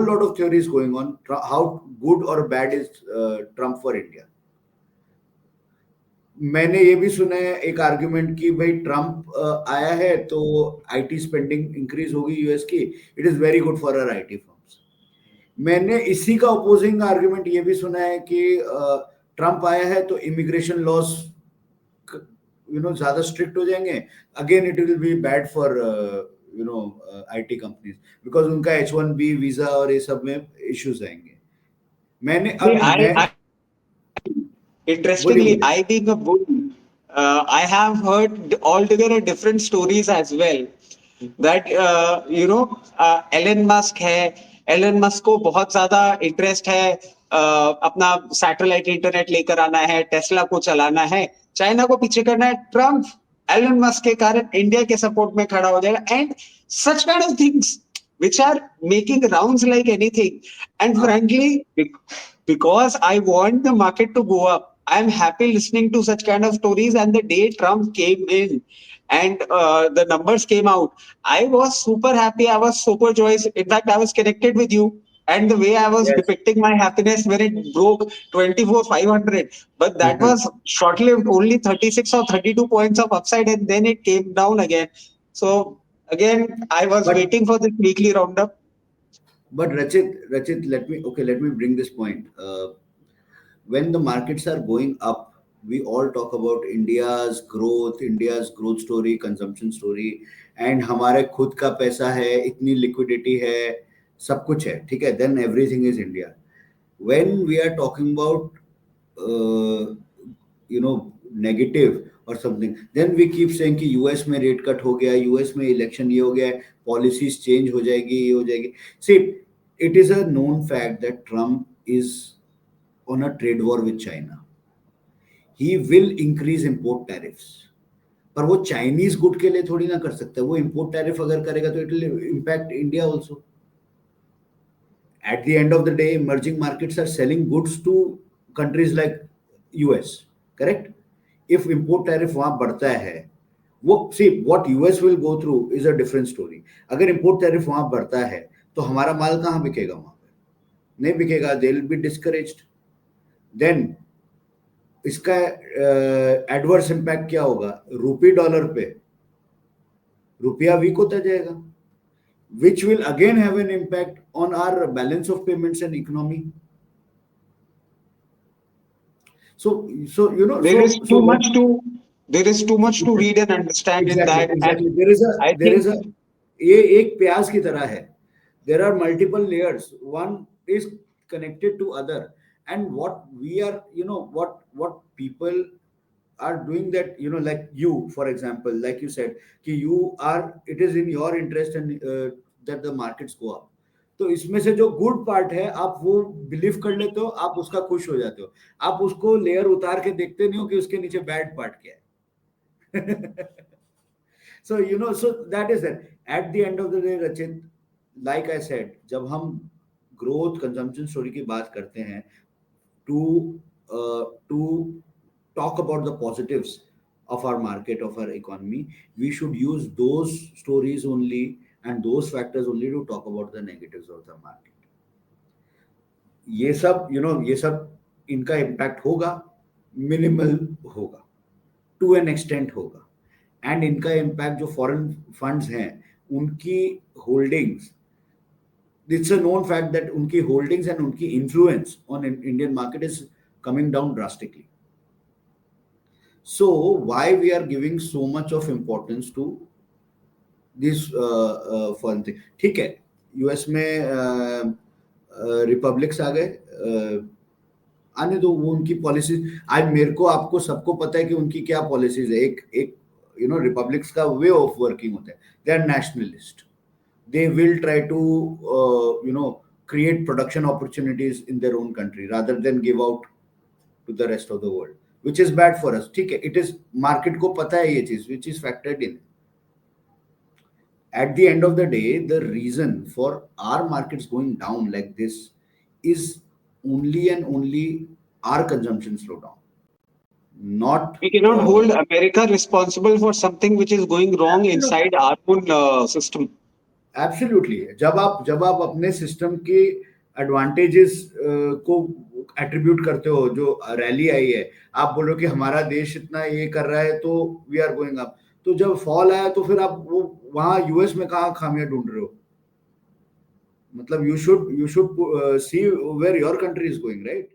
lot of theories going on. How good or bad is Trump for India? मैंने ये भी सुना है एक आर्ग्यूमेंट कि भाई ट्रम्प आया है तो आईटी स्पेंडिंग इंक्रीज होगी यूएस की, it is very good for our IT firms. मैंने इसी का अपोजिंग आर्ग्यूमेंट ये भी सुना है कि ट्रम्प आया है तो इमिग्रेशन लॉस ज्यादा स्ट्रिक्ट हो जाएंगे, again it will be bad for IT companies because उनका H1B वीजा और ये सब में इश्यूज आएंगे। Interestingly, I being a bull, I have heard altogether different stories as well. That Elon Musk है, Elon Musk को बहुत ज्यादा इंटरेस्ट है अपना सैटेलाइट इंटरनेट लेकर आना है, टेस्ला को चलाना है, चाइना को पीछे करना है। ट्रम्प एलन मस्क के कारण इंडिया के सपोर्ट में खड़ा हो जाएगा and such kind of things which are making rounds like anything. And frankly, because I want the market to go up, I'm happy listening to such kind of stories. And the day Trump came in and the numbers came out, I was super happy. I was super joyous. In fact, I was connected with you. And the way I was depicting my happiness when it broke 24,500, but that was short-lived, only 36 or 32 points of upside, and then it came down again. So again, I was waiting for this weekly roundup. But Rachit, let me bring this point. When the markets are going up, we all talk about India's growth story, consumption story, and हमारे खुद का पैसा है, इतनी liquidity है, सब कुछ है, ठीक है? Then everything is India. When we are talking about negative or something, then we keep saying कि यूएस में रेट कट हो गया, यूएस में इलेक्शन ये हो गया, पॉलिसीज चेंज हो जाएगी, ये हो जाएगी. See, it is a known fact that Trump is on a trade war with China. He will increase import tariffs. पर वो चाइनीज गुड के लिए थोड़ी ना कर सकता है. वो import tariff अगर करेगा तो it will impact India also. At the end of the day, emerging markets are selling goods to countries like US, correct? If import tariff वहां बढ़ता है, वो see what US will go through is a different story. अगर import tariff वहां बढ़ता है तो हमारा माल कहाँ बिकेगा? वहां पे नहीं बिकेगा. They will be discouraged. Then इसका एडवर्स इम्पैक्ट क्या होगा? रूपी डॉलर पे, रुपया वीक होता जाएगा, which will again have an impact on our balance of payments and economy. So there is too much to read and understand in that. Exactly. There is a ये एक प्याज की तरह है. There are multiple layers. One is connected to other. And what we are, what people are doing that, like you, for example, like you said, it is in your interest and that the markets go up. तो इसमें से जो good part है आप वो believe कर लेते हो, आप उसका खुश हो जाते हो, आप उसको लेयर उतार के देखते नहीं हो कि उसके नीचे बैड पार्ट क्या है. So that is that. At the end of the day, Rachit, like I said, जब हम ग्रोथ कंजम्पशन स्टोरी की बात करते हैं, to talk about the positives of our market, of our economy, we should use those stories only and those factors only to talk about the negatives of the market. ये सब इनका impact होगा, minimal होगा, to an extent होगा, and इनका impact जो foreign funds हैं, उनकी holdings, it's a known fact that उनकी holdings and उनकी influence on Indian market is coming down drastically. So why we are giving so much of importance to this foreign thing? ठीक है, US में republics आ गए, आने दो, वो उनकी पॉलिसीज. आज मेरे को आपको सबको पता है कि उनकी क्या पॉलिसीज है. एक रिपब्लिक्स का वे ऑफ वर्किंग होता है. They are nationalist. They will try to create production opportunities in their own country rather than give out to the rest of the world, which is bad for us. ठीक है, it is market को पता है ये चीज, which is factored in. At the end of the day, the reason for our markets going down like this is only and only our consumption slowdown. Not we cannot hold America responsible for something which is going wrong inside our own system. Absolutely, जब आप अपने system के advantages को attribute करते हो, जो rally आई है, आप बोलो कि हमारा देश इतना ये कर रहा है तो वी आर गोइंग अप, तो जब फॉल आया तो फिर आप वो वहां यूएस में कहाँ खामियां ढूंढ रहे हो? मतलब you should see where your country is going, right?